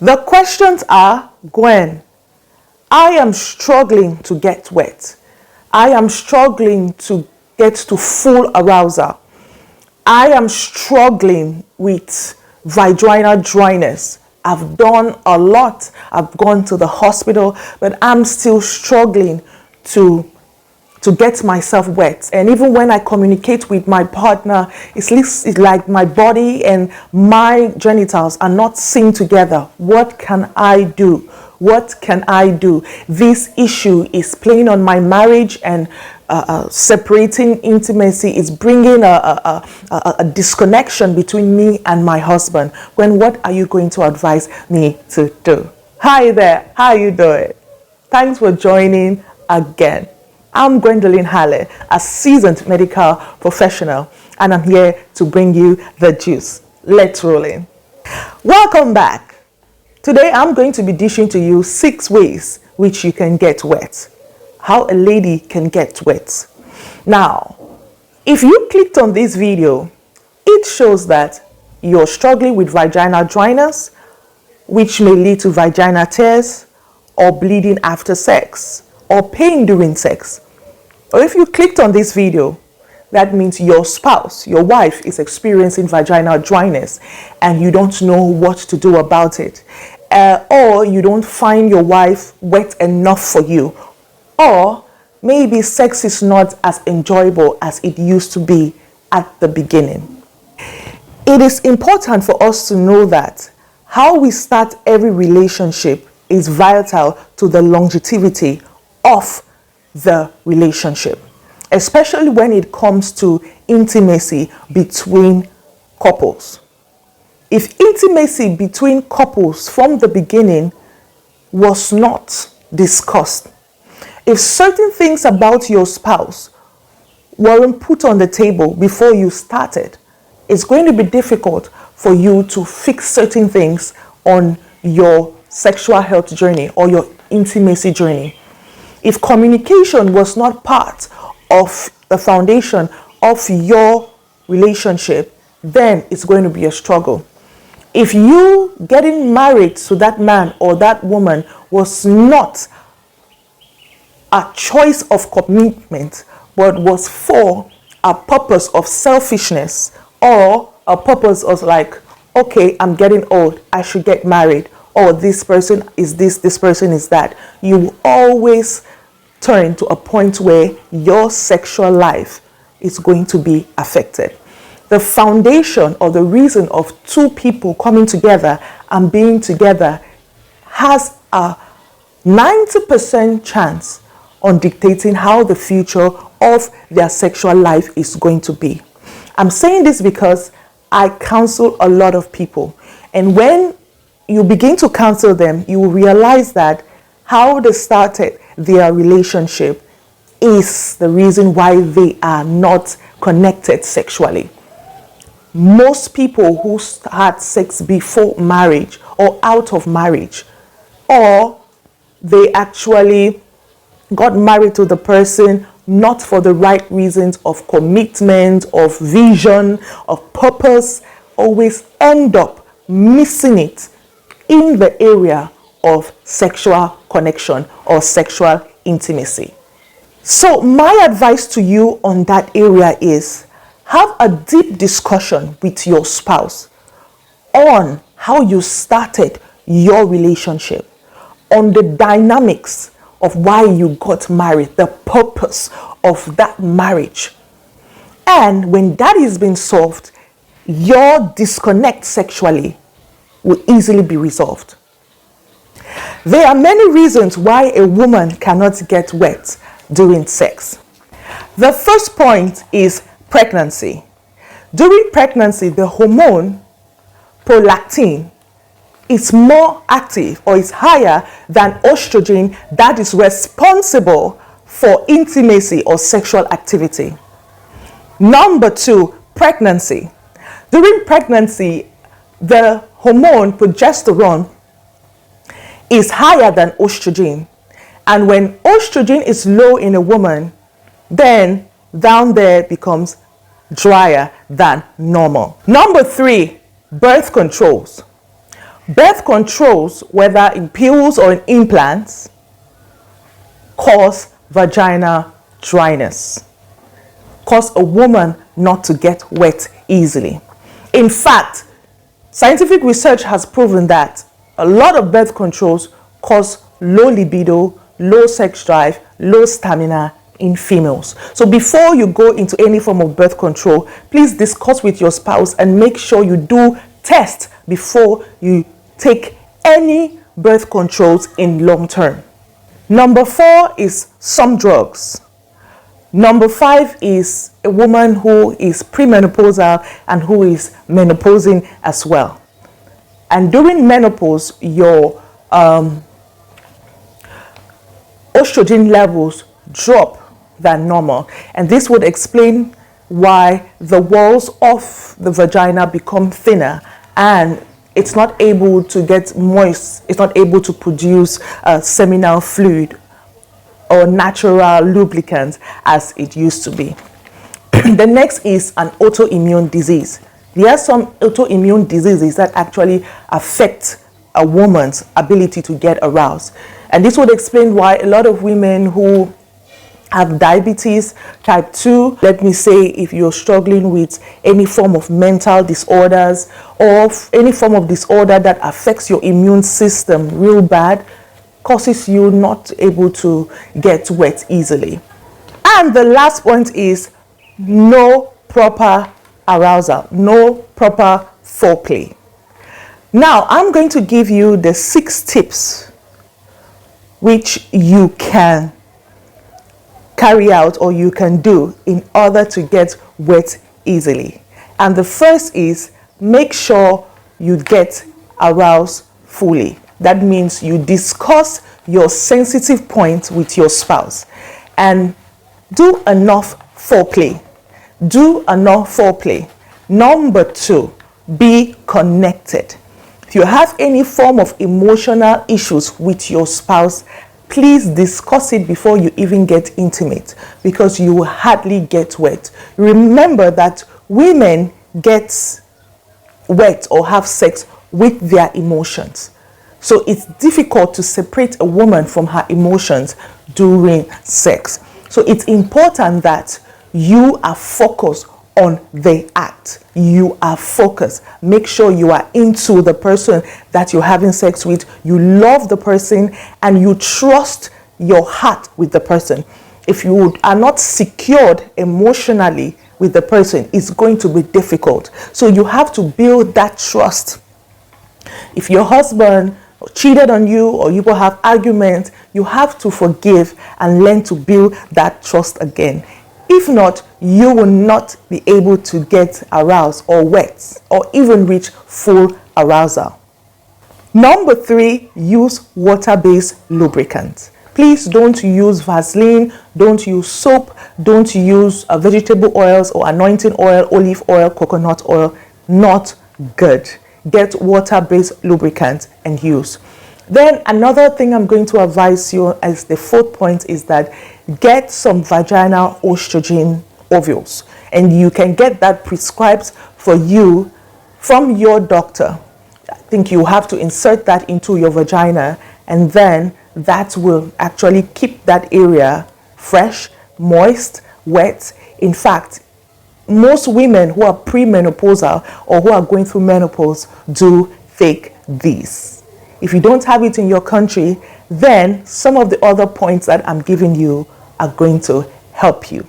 The questions are, Gwen, I am struggling to get wet. I am struggling to get to full arousal. I am struggling with vaginal dryness. I've done a lot. I've gone to the hospital, but I'm still struggling to get myself wet. And even when I communicate with my partner, it's like my body and my genitals are not synced together. What can I do? What can I do? This issue is playing on my marriage and separating intimacy. Is bringing a disconnection between me and my husband. When, what are you going to advise me to do? Hi there, how are you doing? Thanks for joining again. I'm Gwendolyn Halle, a seasoned medical professional, and I'm here to bring you the juice. Let's roll in. Welcome back. Today I'm going to be dishing to you 6 ways which you can get wet. How a lady can get wet. Now, if you clicked on this video, it shows that you're struggling with vaginal dryness, which may lead to vaginal tears, or bleeding after sex, or pain during sex. Or if you clicked on this video, that means your spouse, your wife, is experiencing vaginal dryness and you don't know what to do about it. Or you don't find your wife wet enough for you. Or maybe sex is not as enjoyable as it used to be at the beginning. It is important for us to know that how we start every relationship is vital to the longevity of the relationship, especially when it comes to intimacy between couples. If intimacy between couples from the beginning was not discussed, if certain things about your spouse weren't put on the table before you started, it's going to be difficult for you to fix certain things on your sexual health journey or your intimacy journey. If communication was not part of the foundation of your relationship, then it's going to be a struggle. If you getting married to that man or that woman was not a choice of commitment, but was for a purpose of selfishness or a purpose of like, okay, I'm getting old, I should get married, or this person is this person is that, you will always turn to a point where your sexual life is going to be affected. The foundation or the reason of 2 people coming together and being together has a 90% chance on dictating how the future of their sexual life is going to be. I'm saying this because I counsel a lot of people, and when you begin to counsel them, you will realize that how they started their relationship is the reason why they are not connected sexually. Most people who had sex before marriage or out of marriage, or they actually got married to the person not for the right reasons of commitment, of vision, of purpose, always end up missing it in the area of sexual connection or sexual intimacy. So my advice to you on that area is have a deep discussion with your spouse on how you started your relationship, on the dynamics of why you got married, the purpose of that marriage. And when that is being solved, your disconnect sexually will easily be resolved. There are many reasons why a woman cannot get wet during sex. The first point is pregnancy. During pregnancy, the hormone prolactin is more active or is higher than estrogen that is responsible for intimacy or sexual activity. Number 2, pregnancy. During pregnancy, the hormone progesterone is higher than estrogen. And when estrogen is low in a woman, then down there becomes drier than normal. Number 3, birth controls. Birth controls, whether in pills or in implants, cause vaginal dryness, cause a woman not to get wet easily. In fact, scientific research has proven that a lot of birth controls cause low libido, low sex drive, low stamina in females. So before you go into any form of birth control, please discuss with your spouse and make sure you do test before you take any birth controls in long term. Number 4 is some drugs. Number 5 is a woman who is premenopausal and who is menopausing as well. And during menopause, your estrogen levels drop than normal. And this would explain why the walls of the vagina become thinner and it's not able to get moist, it's not able to produce seminal fluid or natural lubricant as it used to be. The next is an autoimmune disease. There are some autoimmune diseases that actually affect a woman's ability to get aroused. And this would explain why a lot of women who have diabetes type 2, let me say if you're struggling with any form of mental disorders or any form of disorder that affects your immune system real bad, causes you not able to get wet easily. And the last point is no proper arousal, no proper foreplay. Now I'm going to give you the 6 tips which you can carry out or you can do in order to get wet easily. And the first is make sure you get aroused fully. That means you discuss your sensitive points with your spouse and do enough foreplay. Do enough foreplay. Number 2, be connected. If you have any form of emotional issues with your spouse, please discuss it before you even get intimate because you will hardly get wet. Remember that women get wet or have sex with their emotions. So it's difficult to separate a woman from her emotions during sex. So it's important that you are focused on the act. You are focused. Make sure you are into the person that you're having sex with. You love the person and you trust your heart with the person. If you are not secured emotionally with the person, it's going to be difficult. So you have to build that trust. If your husband cheated on you or you will have arguments, you have to forgive and learn to build that trust again. If not, you will not be able to get aroused or wet or even reach full arousal. Number 3, use water-based lubricants. Please don't use Vaseline, don't use soap, don't use vegetable oils or anointing oil, olive oil, coconut oil. Not good. Get water-based lubricants and use. Then another thing I'm going to advise you as the 4th point is that get some vaginal estrogen ovules, and you can get that prescribed for you from your doctor. I think you have to insert that into your vagina, and then that will actually keep that area fresh, moist, wet. In fact, most women who are premenopausal or who are going through menopause do take these. If you don't have it in your country, then some of the other points that I'm giving you are going to help you.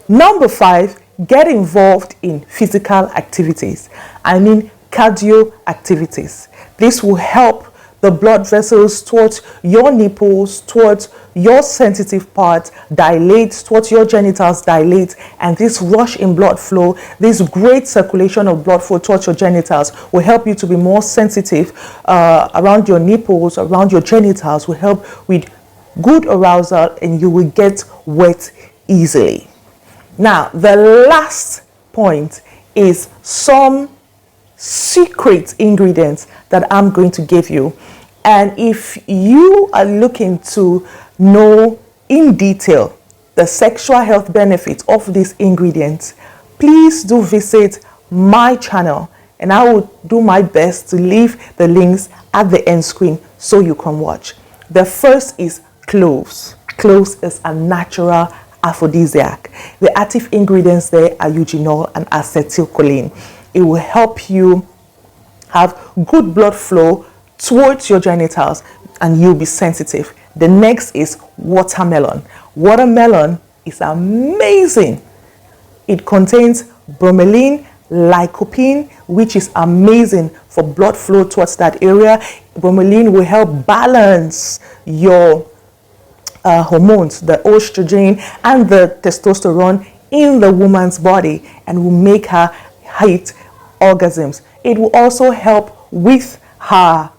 Number 5, get involved in physical activities. I mean cardio activities. This will help the blood vessels towards your nipples, towards your sensitive parts dilate, towards your genitals dilate, and this rush in blood flow, this great circulation of blood flow towards your genitals will help you to be more sensitive around your nipples, around your genitals, will help with good arousal, and you will get wet easily. Now, the last point is some secret ingredients that I'm going to give you. And if you are looking to know in detail the sexual health benefits of these ingredients, please do visit my channel and I will do my best to leave the links at the end screen so you can watch. The first is cloves. Cloves is a natural aphrodisiac. The active ingredients there are eugenol and acetylcholine. It will help you have good blood flow towards your genitals and you'll be sensitive. The next is watermelon. Watermelon is amazing. It contains bromelain, lycopene, which is amazing for blood flow towards that area. Bromelain will help balance your hormones, the estrogen and the testosterone in the woman's body, and will make her hit orgasms. It will also help with her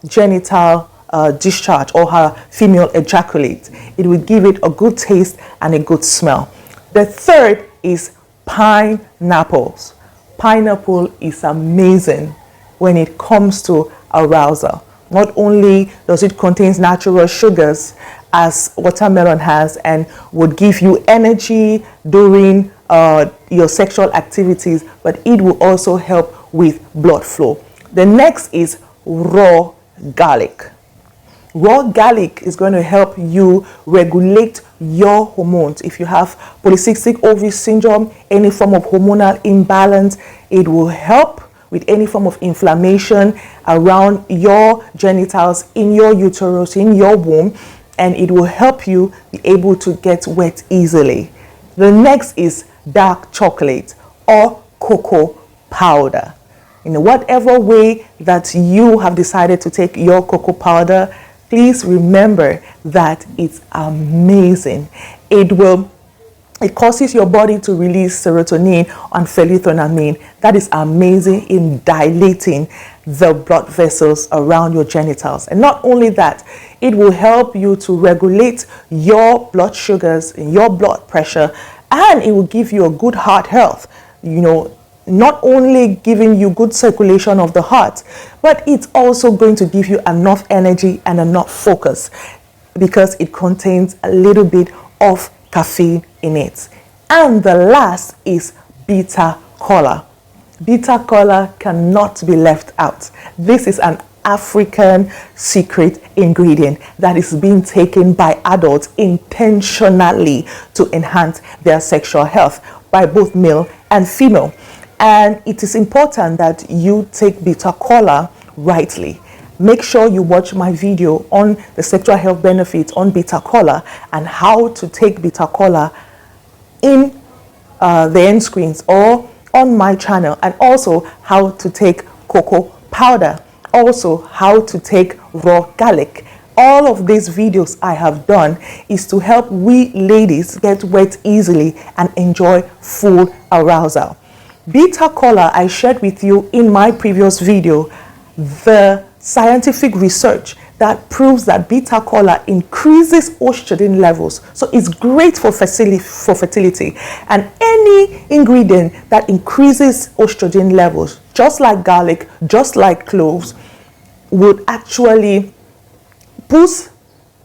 genital discharge or her female ejaculate. It will give it a good taste and a good smell. The third is pineapples. Pineapple is amazing when it comes to arousal. Not only does it contain natural sugars as watermelon has and would give you energy during your sexual activities, but it will also help with blood flow. The next is raw garlic. Raw garlic is going to help you regulate your hormones. If you have polycystic ovary syndrome, any form of hormonal imbalance, it will help with any form of inflammation around your genitals, in your uterus, in your womb, and it will help you be able to get wet easily. The next is dark chocolate or cocoa powder. In whatever way that you have decided to take your cocoa powder, please remember that it's amazing. It causes your body to release serotonin and phenylethylamine. That is amazing in dilating the blood vessels around your genitals. And not only that, it will help you to regulate your blood sugars and your blood pressure, and it will give you a good heart health. You know, not only giving you good circulation of the heart, but it's also going to give you enough energy and enough focus because it contains a little bit of caffeine in it. And the last is bitter kola. Bitter kola cannot be left out. This is an African secret ingredient that is being taken by adults intentionally to enhance their sexual health by both male and female. And it is important that you take bitter kola rightly. Make sure you watch my video on the sexual health benefits on bitter kola and how to take bitter kola in the end screens or on my channel, and also how to take cocoa powder, also how to take raw garlic. All of these videos I have done is to help we ladies get wet easily and enjoy full arousal. Bitter kola, I shared with you in my previous video the scientific research that proves that bitter kola increases estrogen levels. So it's great for fertility. And any ingredient that increases estrogen levels, just like garlic, just like cloves, would actually boost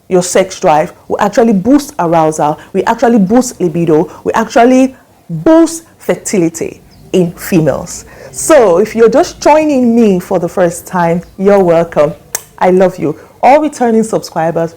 your sex drive, will actually boost arousal, will actually boost libido, will actually boost fertility in females. So if you're just joining me for the first time, you're welcome. I love you. All returning subscribers,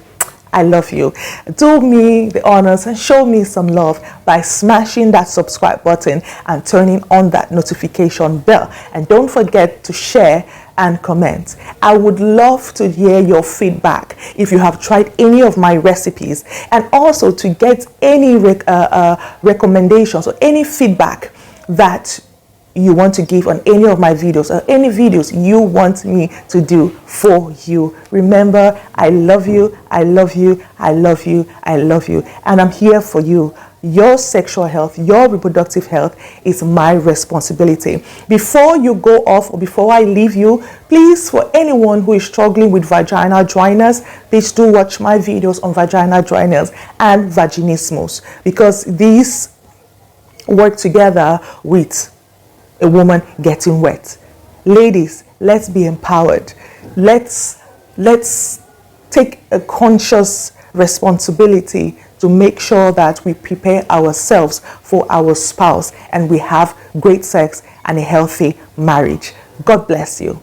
I love you. Do me the honors and show me some love by smashing that subscribe button and turning on that notification bell. And don't forget to share and comment. I would love to hear your feedback if you have tried any of my recipes, and also to get any recommendations or any feedback that you want to give on any of my videos or any videos you want me to do for you. Remember, I love you, I love you, I love you, I love you, and I'm here for you. Your sexual health, your reproductive health is my responsibility. Before you go off or before I leave you, please, for anyone who is struggling with vaginal dryness, please do watch my videos on vaginal dryness and vaginismus, because these work together with a woman getting wet. Ladies, let's be empowered. Let's take a conscious responsibility to make sure that we prepare ourselves for our spouse and we have great sex and a healthy marriage. God bless you.